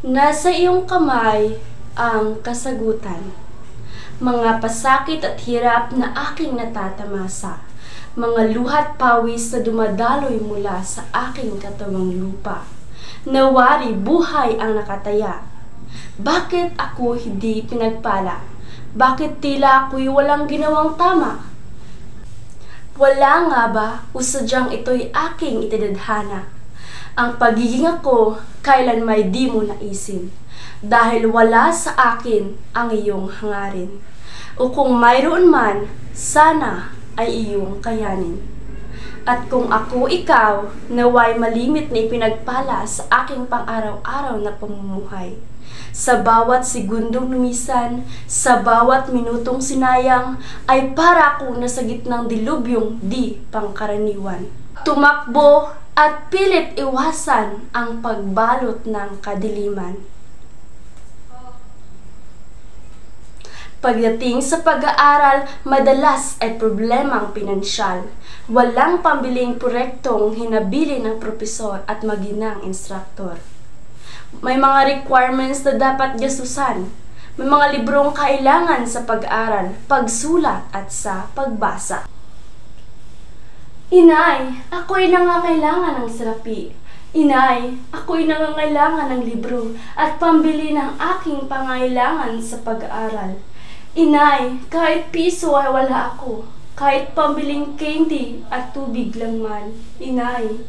Nasa iyong kamay ang kasagutan. Mga pasakit at hirap na aking natatamasa. Mga luhat pawis na dumadaloy mula sa aking katawang lupa. Nawari buhay ang nakataya. Bakit ako hindi pinagpala? Bakit tila ako'y walang ginawang tama? Wala nga ba o sadyang ito'y aking itadadhana? Ang pagiging ako kailan may di mo naisin, dahil wala sa akin ang iyong hangarin. O kung mayroon man, sana ay iyong kayanin. At kung ako ikaw, naway malimit na ipinagpala sa aking pang-araw-araw na pamumuhay. Sa bawat segundong lumisan, sa bawat minutong sinayang, ay para akong nasa gitnang dilubyong di pangkaraniwan. Tumakbo at pilit iwasan ang pagbalot ng kadiliman. Pagdating sa pag-aaral, madalas ay problemang pinansyal. Walang pambiling proyektong hinabili ng propesor at maginang instruktor. May mga requirements na dapat gasusan. May mga librong kailangan sa pag-aaral, pagsulat at sa pagbasa. Inay, ako'y nangangailangan ng salapi. Inay, ako'y nangangailangan ng libro at pambili ng aking pangailangan sa pag-aaral. Inay, kahit piso ay wala ako, kahit pambiling candy at tubig lang man. Inay,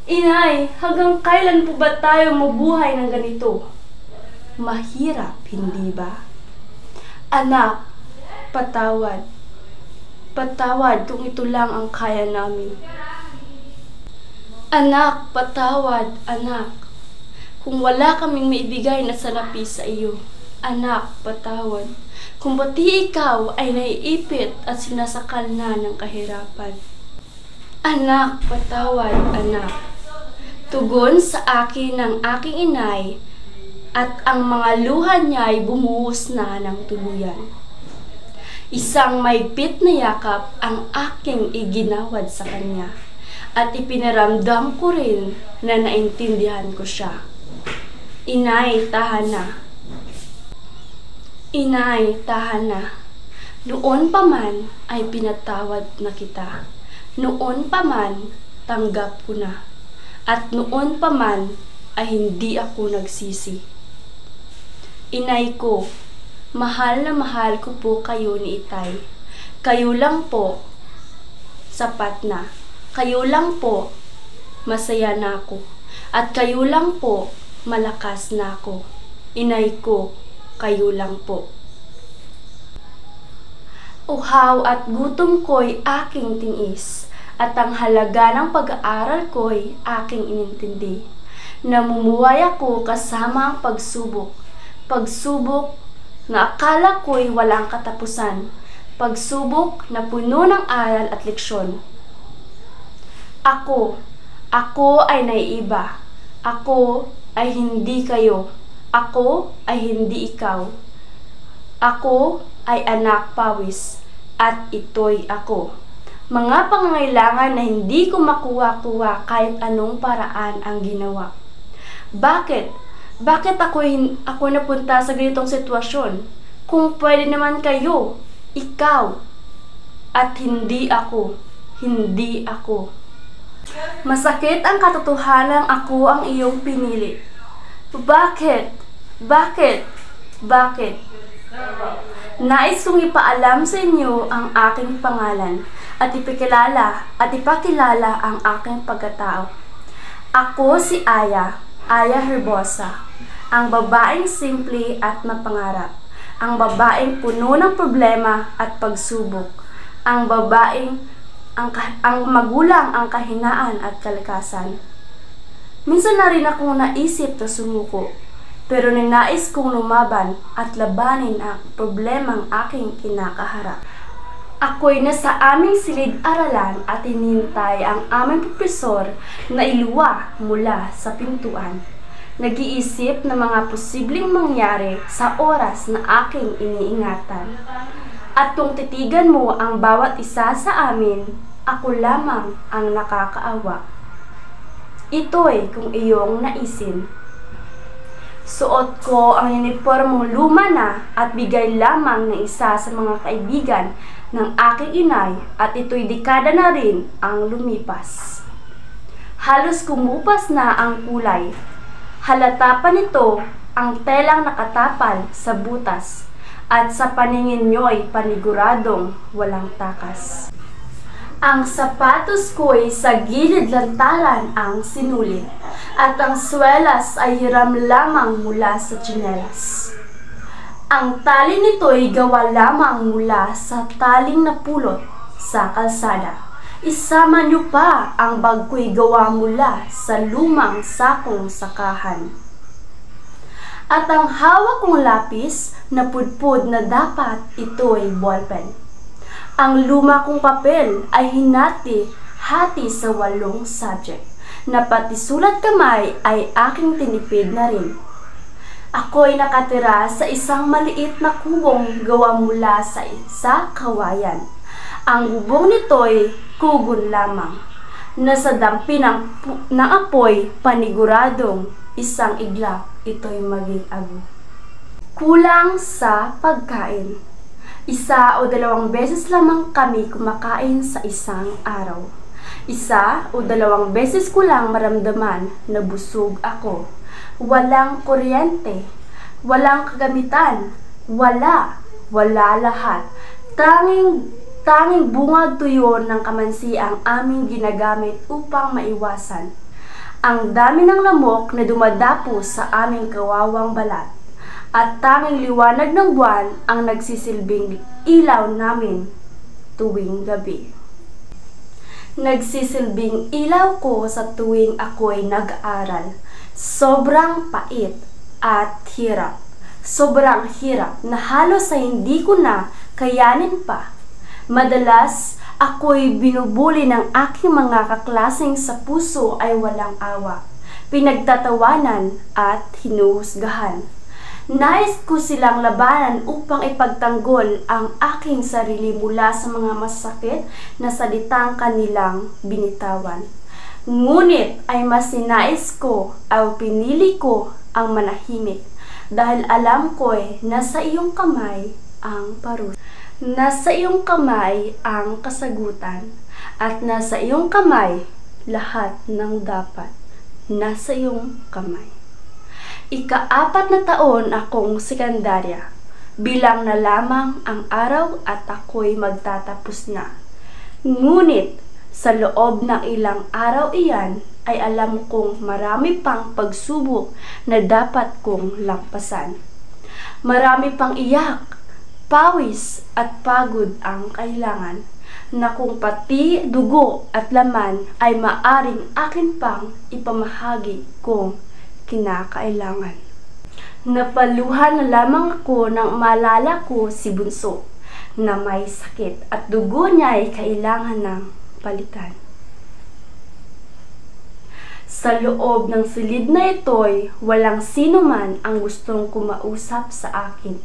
Inay, hanggang kailan po ba tayo mabuhay ng ganito? Mahirap, hindi ba? Anak, patawad. Patawad kung ito lang ang kaya namin. Anak, patawad, anak. Kung wala kaming maibigay na salapi sa iyo. Anak, patawad. Kung pati ikaw ay naiipit at sinasakal na ng kahirapan. Anak, patawad, anak. Tugon sa akin ng aking inay at ang mga luha niya ay bumuhos na ng tuluyan. Isang maigpit na yakap ang aking iginawad sa kanya at ipinaramdam ko rin na naintindihan ko siya. Inay, tahan na. Inay, tahan na. Noon pa man ay pinatawad na kita. Noon pa man, tanggap ko na. At noon pa man ay hindi ako nagsisi. Inay ko, mahal na mahal ko po kayo ni Itay. Kayo lang po, sapat na. Kayo lang po, masaya na ako. At kayo lang po, malakas na ako. Inay ko, kayo lang po. Uhaw at gutom ko'y aking tinis, at ang halaga ng pag-aaral ko'y aking inintindi. Namumuhay ako kasama ang pagsubok. Pagsubok na akala ko'y walang katapusan. Pagsubok na puno ng aral at leksyon. Ako ay naiiba. Ako ay hindi kayo. Ako ay hindi ikaw. Ako ay anak pawis, at ito'y ako. Mga pangangailangan na hindi ko makuha-kuha kahit anong paraan ang ginawa. Bakit? Bakit ako napunta sa ganitong sitwasyon? Kung pwede naman kayo, ikaw, at hindi ako. Hindi ako. Masakit ang katotohanang ako ang iyong pinili. Bakit? Bakit? Bakit? Nais kong ipaalam sa inyo ang aking pangalan at ipakilala ang aking pagkatao. Ako si Aya Herbosa, ang babaeng simple at mapangarap, ang babaeng puno ng problema at pagsubok, ang babaeng ang magulang ang kahinaan at kalikasan. Minsan na rin akong naisip na sumuko, pero ninais kong lumaban at labanin ang problemang aking kinakaharap. Ako'y nasa aming silid-aralan at hinintay ang aming profesor na iluwa mula sa pintuan. Nag-iisip ng mga posibleng mangyari sa oras na aking iniingatan. At kung titigan mo ang bawat isa sa amin, ako lamang ang nakakaawa. Ito'y kung iyong naisin. Suot ko ang uniformong luma na at bigay lamang ng isa sa mga kaibigan ng aking inay at ito'y dekada na rin ang lumipas. Halos kumupas na ang kulay. Halata pa nito ang telang nakatapal sa butas at sa paningin nyo'y paniguradong walang takas. Ang sapatos ko'y sa gilid lantaran ang sinulit at ang swelas ay hiram lamang mula sa tsinelas. Ang tali nito'y gawa lamang mula sa taling napulot sa kalsada. Isama niyo pa ang bag ko'y gawa mula sa lumang sakong sakahan. At ang hawak kong lapis na pudpud na dapat ito'y ballpen. Ang luma kong papel ay hinati-hati sa 8 subject, na pati sulat kamay ay aking tinipid na rin. Ako'y nakatira sa isang maliit na kubong gawa mula sa kawayan. Ang bubong nito'y kugon lamang, na sa dampi ng apoy paniguradong isang iglap ito'y maging abo. Kulang sa pagkain. 1 o 2 beses lamang kami kumakain sa isang araw. 1 o 2 beses ko lang maramdaman na busog ako. Walang kuryente, walang kagamitan, wala lahat. Tanging bungag tuyo ng kamansi ang aming ginagamit upang maiwasan ang dami ng lamok na dumadapo sa aming kawawang balat. At tanging liwanag ng buwan ang nagsisilbing ilaw namin tuwing gabi. Nagsisilbing ilaw ko sa tuwing ako'y nag-aaral. Sobrang pait at hirap. Sobrang hirap na halos sa hindi ko na kayanin pa. Madalas ako'y binubuli ng aking mga kaklaseng sa puso ay walang awa, pinagtatawanan at hinuhusgahan. Nais ko silang labanan upang ipagtanggol ang aking sarili mula sa mga masakit na salitang kanilang binitawan. Ngunit ay mas sinais ko o pinili ko ang manahimik dahil alam ko'y nasa iyong kamay ang parusa. Nasa iyong kamay ang kasagutan at nasa iyong kamay lahat ng dapat. Nasa iyong kamay. Ika-4 na taon akong sekundarya. Bilang na lamang ang araw at ako'y magtatapos na. Ngunit sa loob ng ilang araw iyan ay alam kong marami pang pagsubok na dapat kong lampasan. Marami pang iyak, pawis at pagod ang kailangan na kung pati dugo at laman ay maaring akin pang ipamahagi kung kinakailangan. Napaluhan na lamang ako nang maalala ko si Bunso na may sakit at dugo niya ay kailangan ng palitan. Sa loob ng silid na ito'y walang sino man ang gustong kumausap sa akin.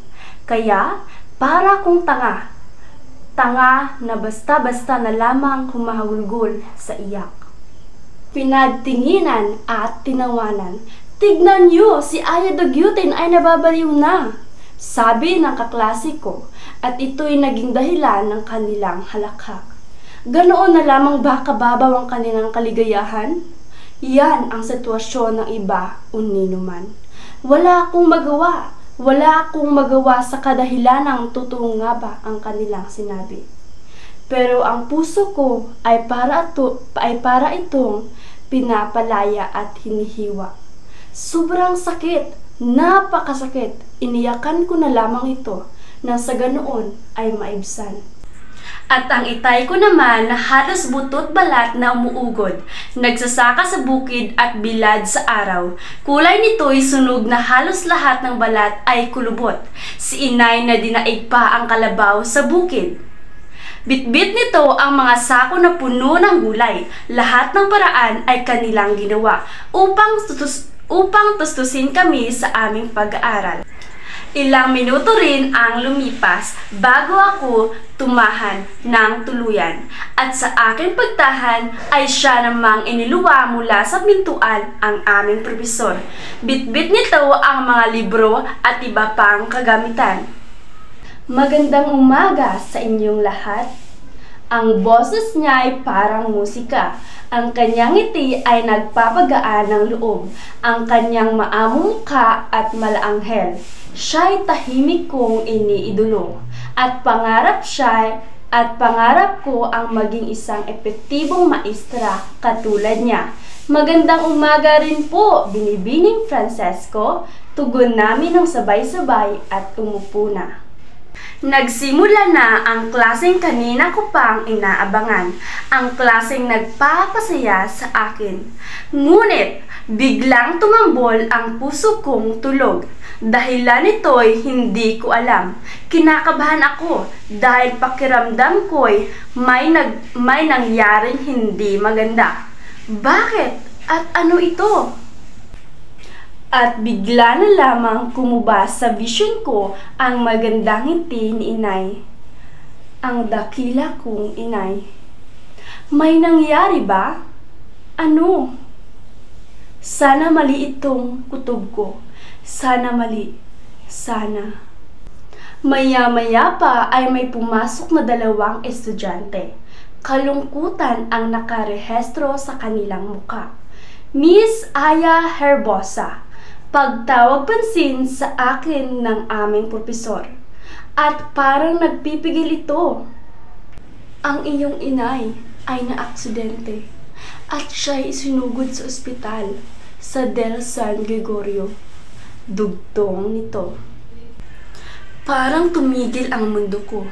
Kaya para kong tanga na basta-basta na lamang humahulgol sa iyak. Pinagtinginan at tinawanan. Tignan niyo, si Aya Dugyutin ay nababaliw na, sabi ng kaklase ko, at ito'y naging dahilan ng kanilang halakhak. Ganoon na lamang ba kababaw ang kanilang kaligayahan? Yan ang sitwasyon ng iba o ninuman. Wala akong magawa sa kadahilanang totoo nga ba ang kanilang sinabi. Pero ang puso ko ay para itong pinapalaya at hinihiwa. Sobrang sakit, napakasakit. Iniyakan ko na lamang ito nang sa ganoon ay maibsan. At ang itay ko naman na halos butot balat na umuugod, nagsasaka sa bukid at bilad sa araw. Kulay nito'y sunog na halos lahat ng balat ay kulubot. Si inay na dinaig pa ang kalabaw sa bukid. Bitbit nito ang mga sako na puno ng gulay. Lahat ng paraan ay kanilang ginawa upang tustusin kami sa aming pag-aaral. Ilang minuto rin ang lumipas bago ako tumahan ng tuluyan. At sa aking pagtahan ay siya namang iniluwa mula sa pintuan ang aming profesor. Bitbit nito ang mga libro at iba pang kagamitan. Magandang umaga sa inyong lahat. Ang boses niya ay parang musika. Ang kanyang ngiti ay nagpapagaan ng loob. Ang kanyang maamong mukha at malaanghel. Siya'y tahimik kong iniidolo. At pangarap ko ang maging isang epektibong maestra katulad niya. Magandang umaga rin po, Binibining Francesco. Tugon namin ng sabay-sabay at umupo na. Nagsimula na ang klaseng kanina ko pang inaabangan, ang klaseng nagpapasaya sa akin. Ngunit, biglang tumambol ang puso kong tulog. Dahilan nito'y hindi ko alam. Kinakabahan ako dahil pakiramdam ko'y may nangyaring hindi maganda. Bakit? At ano ito? At bigla na lamang kumubas sa vision ko ang magandang ngiti ni inay. Ang dakila kong inay. May nangyari ba? Ano? Sana mali itong kutob ko. Sana mali. Sana. Maya-maya pa ay may pumasok na 2 estudyante. Kalungkutan ang nakarehestro sa kanilang muka. Miss Aya Herbosa. Pagtawag pansin sa akin ng aming profesor. At parang nagpipigil ito. Ang iyong inay ay naaksidente at siya'y isinugod sa ospital sa Del San Gregorio. Dugtong nito. Parang tumigil ang mundo ko.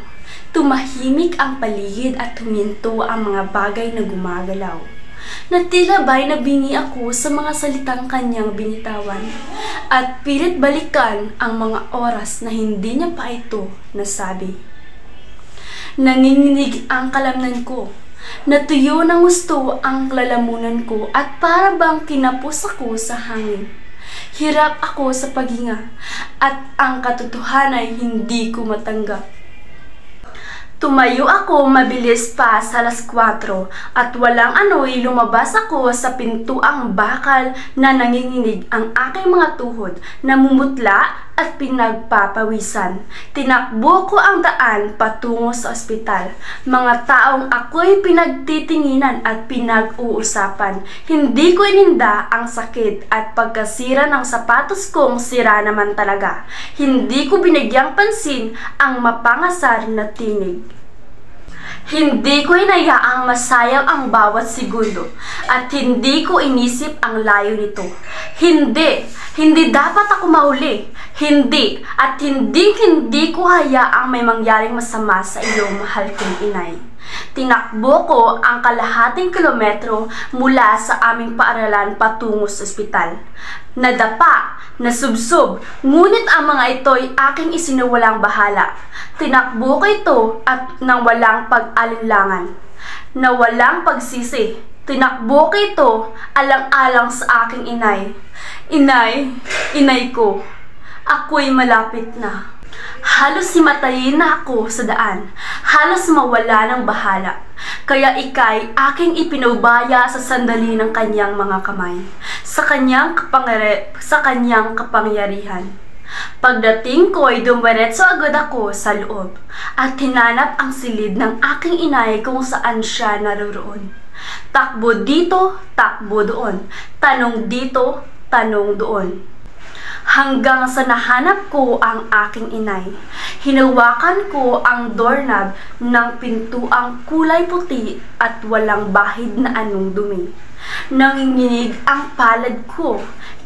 Tumahimik ang paligid at huminto ang mga bagay na gumagalaw. Natila ba'y nabingi ako sa mga salitang kanyang binitawan at pilit balikan ang mga oras na hindi niya pa ito nasabi. Nanginginig ang kalamnan ko, natuyo ng gusto ang lalamunan ko at para bang kinapos ako sa hangin. Hirap ako sa paghinga at ang katotohanan ay hindi ko matanggap. Tumayo ako mabilis pa sa 4:00 at walang ano'y lumabas ako sa pintuang bakal na nanginginig ang aking mga tuhod, namumutla at pinagpapawisan. Tinakbo ko ang daan patungo sa ospital. Mga taong ako'y pinagtitinginan at pinag-uusapan. Hindi ko ininda ang sakit at pagkasira ng sapatos kong sira naman talaga. Hindi ko binigyang pansin ang mapangasar na tinig. Hindi ko hinayaang masayang ang bawat segundo at hindi ko inisip ang layo nito. Hindi dapat ako mahuli. Hindi ko hayaang may mangyaring masama sa iyong mahal kong inay. Tinakbo ko ang kalahating kilometro mula sa aming paaralan patungo sa ospital. Nadapa, nasubsob, ngunit ang mga ito'y aking isinuwalang bahala. Tinakbo ko ito at nang walang pag-alinlangan, na walang pagsisi. Tinakbo ko ito alang-alang sa aking inay. Inay ko, ako'y malapit na. Halos himatayin na ako sa daan, halos mawala ng bahala. Kaya ika'y aking ipinubaya sa sandali ng kanyang mga kamay, sa kanyang kapangyarihan. Pagdating ko'y dumiretso agad ako sa loob at hinanap ang silid ng aking inay kung saan siya naroroon. Takbo dito, takbo doon. Tanong dito, tanong doon. Hanggang sa nahanap ko ang aking inay. Hinawakan ko ang doorknob ng pintuang kulay puti at walang bahid na anong dumi. Nanginginig ang palad ko.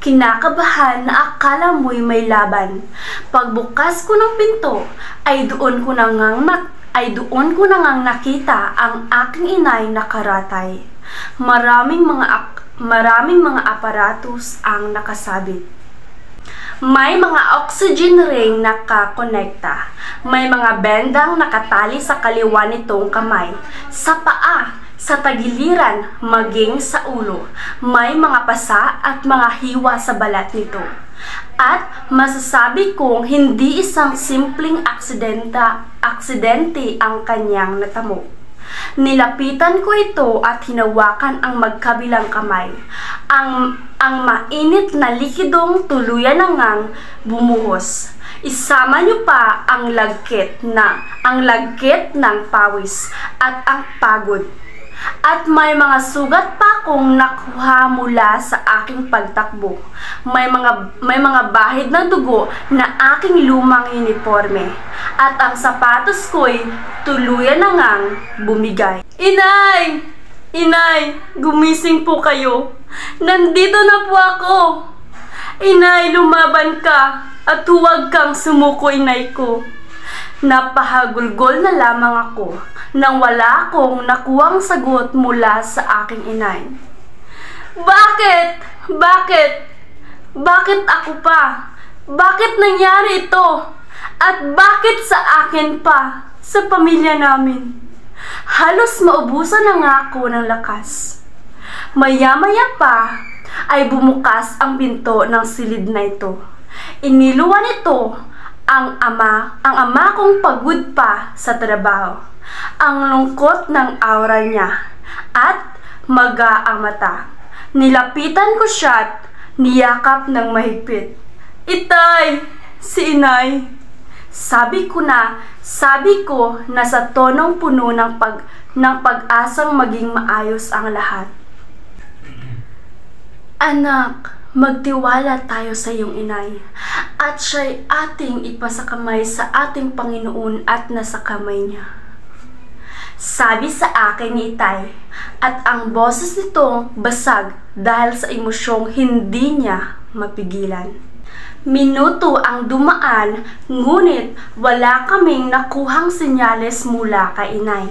Kinakabahan na akala mo'y may laban. Pagbukas ko ng pinto ay doon ko nang nakita ang aking inay nakaratay. Maraming mga aparatus ang nakasabit. May mga oxygen ring nakakonekta. May mga bendang nakatali sa kaliwa nitong kamay. Sa paa, Sa tagiliran, maging sa ulo, may mga pasa at mga hiwa sa balat nito. At masasabi kong hindi isang simpleng aksidente ang kanyang natamo. Nilapitan ko ito at hinawakan ang magkabilang kamay. Ang mainit na likidong tuluyan na ngang bumuhos. Isama niyo pa ang lagkit ng pawis at ang pagod. At may mga sugat pa akong nakuha mula sa aking pagtakbo. May mga bahid ng dugo na aking lumang uniforme. At ang sapatos ko'y tuluyan na ngang bumigay. Inay! Inay! Gumising po kayo! Nandito na po ako! Inay, lumaban ka! At huwag kang sumuko, inay ko! Napahagulgol na lamang ako nang wala akong nakuhang sagot mula sa aking inay. Bakit? Bakit? Bakit ako pa? Bakit nangyari ito? At bakit sa akin pa? Sa pamilya namin? Halos maubusan na nga ako ng lakas. Maya-maya pa ay bumukas ang pinto ng silid na ito. Iniluwan ito ang ama kong pagod pa sa trabaho. Ang lungkot ng aura niya at maga ang mata. Nilapitan ko siya at niyakap ng mahigpit. Itay! Si inay! Sabi ko na sa tonong puno ng pag-asang maging maayos ang lahat. Anak, magtiwala tayo sa iyong inay at siya'y ating ipasakamay sa ating Panginoon at nasa kamay niya. Sabi sa akin ni Itay, at ang boses nito basag dahil sa emosyong hindi niya mapigilan. Minuto ang dumaan, ngunit wala kaming nakuhang senyales mula kay inay.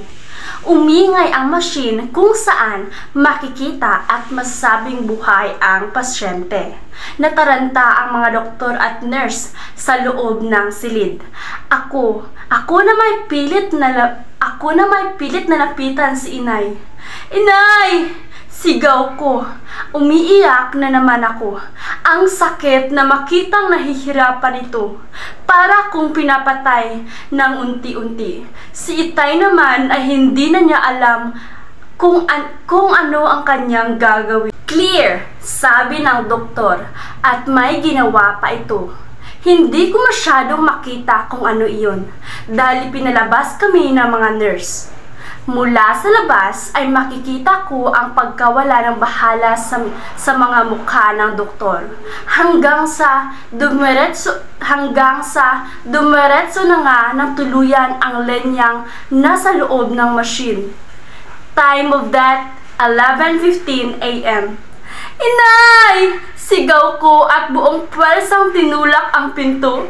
Umingay ang machine kung saan makikita at masasabing buhay ang pasyente. Nataranta ang mga doktor at nurse sa loob ng silid. Ako na may pilit na lapitan si inay. Inay! Sigaw ko. Umiiyak na naman ako. Ang sakit na makitang nahihirapan ito. Para kung pinapatay ng unti-unti. Si Itay naman ay hindi na niya alam kung ano ang kanyang gagawin. Clear, sabi ng doktor, at may ginawa pa ito. Hindi ko masyadong makita kung ano iyon dahil pinalabas kami ng mga nurse. Mula sa labas ay makikita ko ang pagkawala ng bahala sa mga mukha ng doktor hanggang sa dumiretso na nga ng tuluyan ang lenyang nasa loob ng machine. Time of that 11:15 a.m. Inay! Sigaw ko at buong pwersang tinulak ang pinto.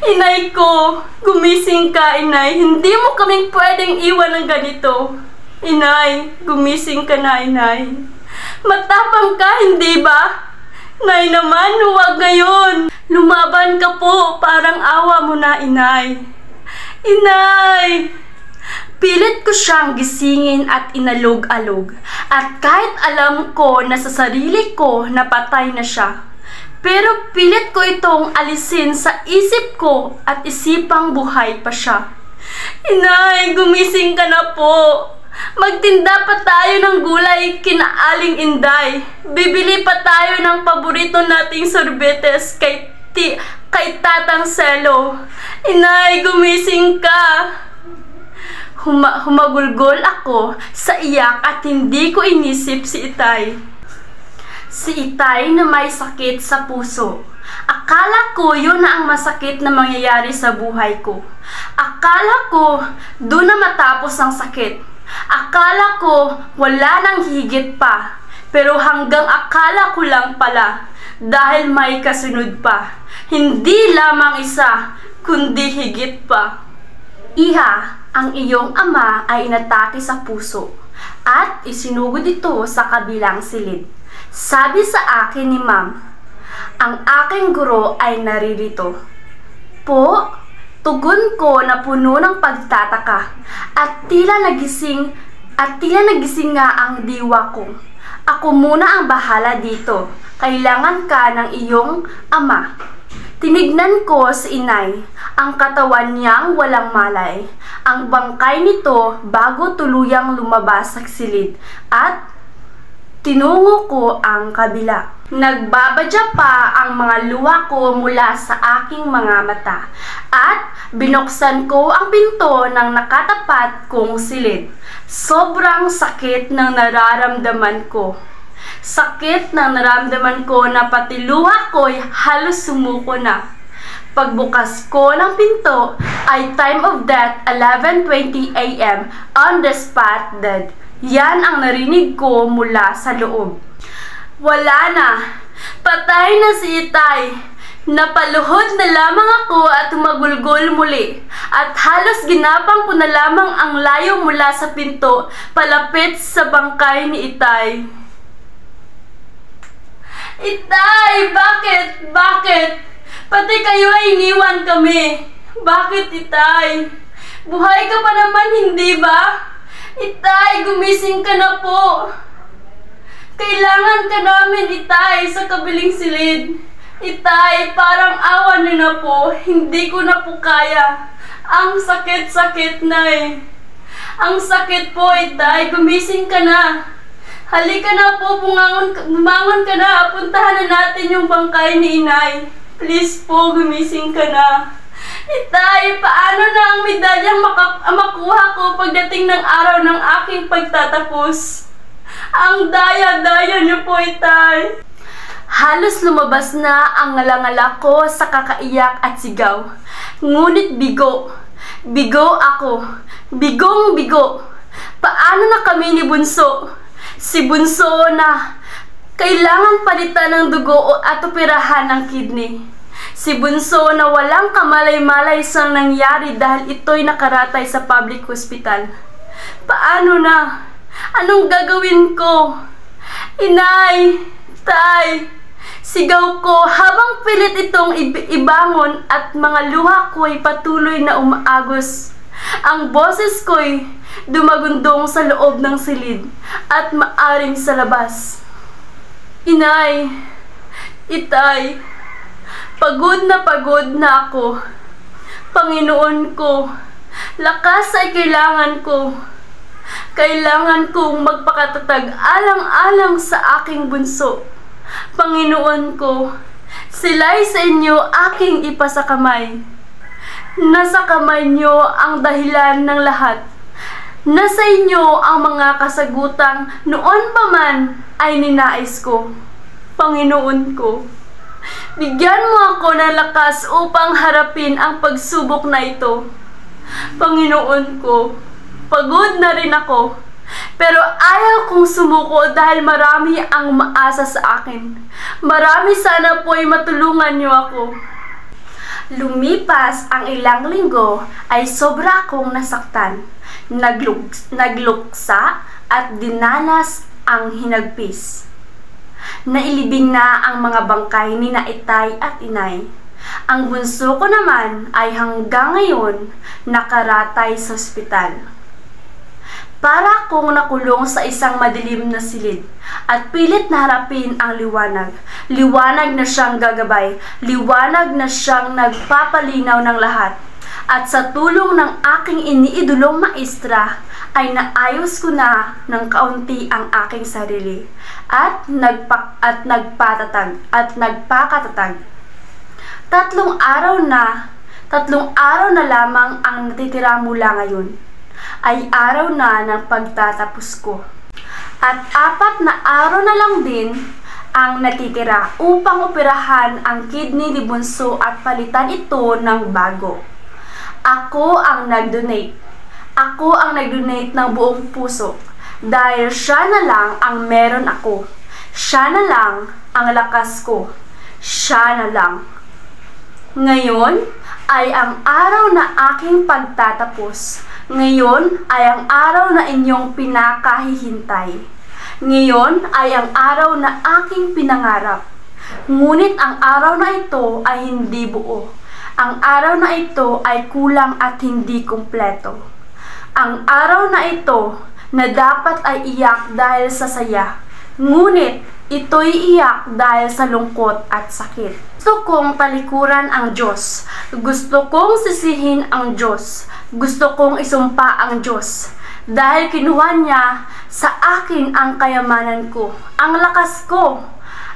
Inay ko, gumising ka, inay. Hindi mo kaming pwedeng iwan ng ganito. Inay, gumising ka na, inay. Matapang ka, hindi ba? Nay naman, huwag ngayon. Lumaban ka po, parang awa mo na, inay. Inay! Pilit ko siyang gisingin at inalog-alog. At kahit alam ko na sa sarili ko na patay na siya, pero pilit ko itong alisin sa isip ko at isipang buhay pa siya. Inay, gumising ka na po. Magtinda pa tayo ng gulay kina Aling Inday. Bibili pa tayo ng paborito nating sorbetes kay Tatang Selo. Inay, gumising ka. Humagulgol ako sa iyak at hindi ko inisip si Itay. Si Itay na may sakit sa puso. Akala ko yun na ang masakit na mangyayari sa buhay ko. Akala ko doon na matapos ang sakit. Akala ko wala nang higit pa. Pero hanggang akala ko lang pala dahil may kasunod pa. Hindi lamang isa, kundi higit pa. Iha, ang iyong ama ay inatake sa puso at isinugod ito sa kabilang silid. Sabi sa akin ni Ma'am, ang aking guro ay naririto. Po, tugon ko na puno ng pagtataka at tila At tila nagising nga ang diwa ko. Ako muna ang bahala dito. Kailangan ka ng iyong ama. Tinignan ko si inay. Ang katawan niyang walang malay. Ang bangkay nito bago tuluyang lumabas sa silid. At tinungo ko ang kabila. Nagbabadya pa ang mga luha ko mula sa aking mga mata. At binuksan ko ang pinto ng nakatapat kong silid. Sobrang sakit ng nararamdaman ko. Sakit ng naramdaman ko na pati luha ko'y halos sumuko na. Pagbukas ko ng pinto ay time of death 11:20 AM on the spot dead. Yan ang narinig ko mula sa loob. Wala na. Patay na si Itay. Napaluhod na lamang ako at humagulgol muli. At halos ginapang ko na lamang ang layo mula sa pinto palapit sa bangkay ni Itay. Itay! Bakit? Bakit? Pati kayo ay iniwan kami. Bakit, Itay? Buhay ka pa naman, hindi ba? Itay, gumising ka na po. Kailangan ka namin, Itay, sa kabiling silid. Itay, parang awa niyo na po. Hindi ko na po kaya. Ang sakit-sakit na eh. Ang sakit po, Itay. Gumising ka na. Halika na po, bumangon ka na. Puntahan na natin yung bangkay ni Inay. Please po, gumising ka na. Itay, paano na ang medalyang makuha ko pagdating ng araw ng aking pagtatapos? Ang daya-daya niyo po, Itay. Halos lumabas na ang ngalangala ko sa kakaiyak at sigaw. Ngunit bigo. Bigo ako. Bigong-bigo. Paano na kami ni Bunso? Si Bunso na kailangan palitan ng dugo at operahan ng kidney. Si Bunso na walang kamalay-malay sa nangyari dahil ito'y nakaratay sa public hospital. Paano na? Anong gagawin ko? Inay! Tay! Sigaw ko habang pilit itong ibangon at mga luha ko'y patuloy na umaagos. Ang boses ko'y dumagundong sa loob ng silid at maaring sa labas. Inay! Itay! Pagod na ako. Panginoon ko, lakas ay kailangan ko. Kailangan kong magpakatatag alang-alang sa aking bunso. Panginoon ko, sila'y sa inyo aking ipasakamay. Nasa kamay niyo ang dahilan ng lahat. Nasa inyo ang mga kasagutang noon pa man ay ninais ko. Panginoon ko, bigyan mo ako ng lakas upang harapin ang pagsubok na ito. Panginoon ko, pagod na rin ako. Pero ayaw kong sumuko dahil marami ang umaasa sa akin. Marami sana po'y matulungan niyo ako. Lumipas ang ilang linggo ay sobra akong nasaktan. Nagluksa at dinanas ang hinagpis. Nailibing na ang mga bangkay ni Itay at Inay. Ang bunso ko naman ay hanggang ngayon nakaratay sa ospital. Para akong nakulong sa isang madilim na silid at pilit na harapin ang liwanag. Liwanag na siyang gagabay, liwanag na siyang nagpapalinaw ng lahat. At sa tulong ng aking iniidolong maestra ay naayos ko na ng kaunti ang aking sarili at nagpakatatag. Tatlong araw na lamang ang natitira mula ngayon. Ay araw na ng pagtatapos ko. At 4 na araw na lang din ang natitira upang operahan ang kidney ni Bunso at palitan ito ng bago. Ako ang nag-donate. Ako ang nag-donate ng buong puso dahil siya na lang ang meron ako. Siya na lang ang lakas ko. Siya na lang. Ngayon ay ang araw na aking pagtatapos. Ngayon ay ang araw na inyong pinakahihintay. Ngayon ay ang araw na aking pinangarap. Ngunit ang araw na ito ay hindi buo. Ang araw na ito ay kulang at hindi kumpleto. Ang araw na ito na dapat ay iyak dahil sa saya. Ngunit ito'y iyak dahil sa lungkot at sakit. Gusto kong talikuran ang Diyos. Gusto kong sisihin ang Diyos. Gusto kong isumpa ang Diyos. Dahil kinuha niya sa akin ang kayamanan ko, ang lakas ko,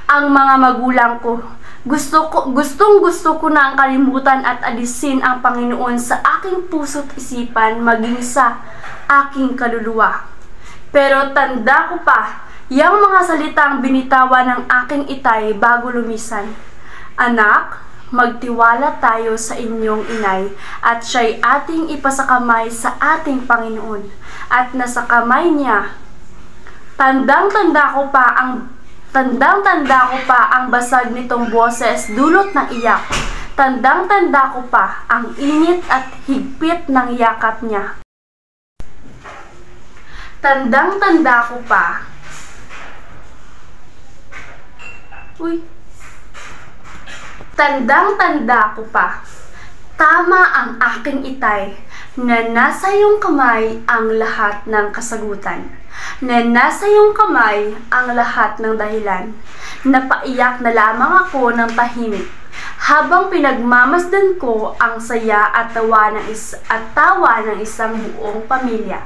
ang mga magulang ko. Gustong gusto ko na ang kalimutan at alisin ang Panginoon sa aking puso't isipan, maging sa aking kaluluwa. Pero tanda ko pa yang mga salitang binitawan ng aking itay bago lumisan. Anak, magtiwala tayo sa inyong inay at siya'y ating ipasakamay sa ating Panginoon. At nasa kamay niya, tandang-tanda ko pa ang basag nitong boses dulot ng iyak. Tandang-tanda ko pa ang init at higpit ng yakap niya. Tandang-tanda ko pa. Tandang-tanda ko pa. Tama ang aking itay, na nasa iyong kamay ang lahat ng kasagutan. Na nasa iyong kamay ang lahat ng dahilan. Napaiyak na lamang ako ng tahimik, habang pinagmamasdan ko ang saya at tawa ng isang buong pamilya.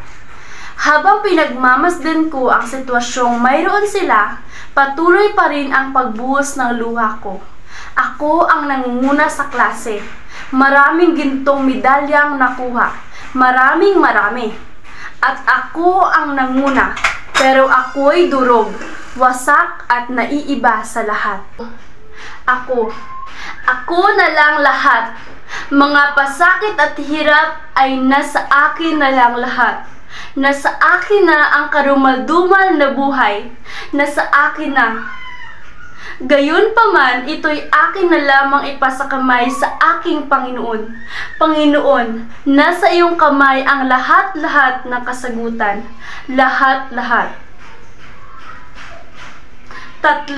Habang pinagmamasdan ko ang sitwasyong mayroon sila, patuloy pa rin ang pagbuhos ng luha ko. Ako ang nangunguna sa klase. Maraming gintong medalyang nakuha. Marami. At ako ang nanguna. Pero ako'y durog, wasak at naiiba sa lahat. Ako na lang lahat. Mga pasakit at hirap ay nasa akin na lang lahat. Nasa akin na ang karumaldumal na buhay. Nasa akin na. Gayunpaman, ito'y akin na lamang ipasakamay sa aking Panginoon. Panginoon, nasa iyong kamay ang lahat-lahat ng kasagutan. Lahat-lahat. 3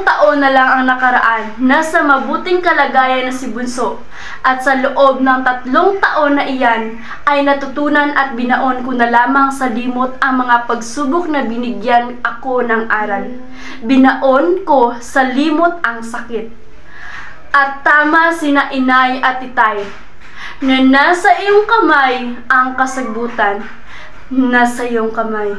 taon na lang ang nakaraan. Nasa mabuting kalagayan na si Bunso. At sa loob ng 3 taon na iyan, ay natutunan at binaon ko na lamang sa limot ang mga pagsubok na binigyan ako ng aral. Binaon ko sa limot ang sakit. At tama sina inay at itay, na nasa iyong kamay ang kasagutan. Nasa iyong kamay.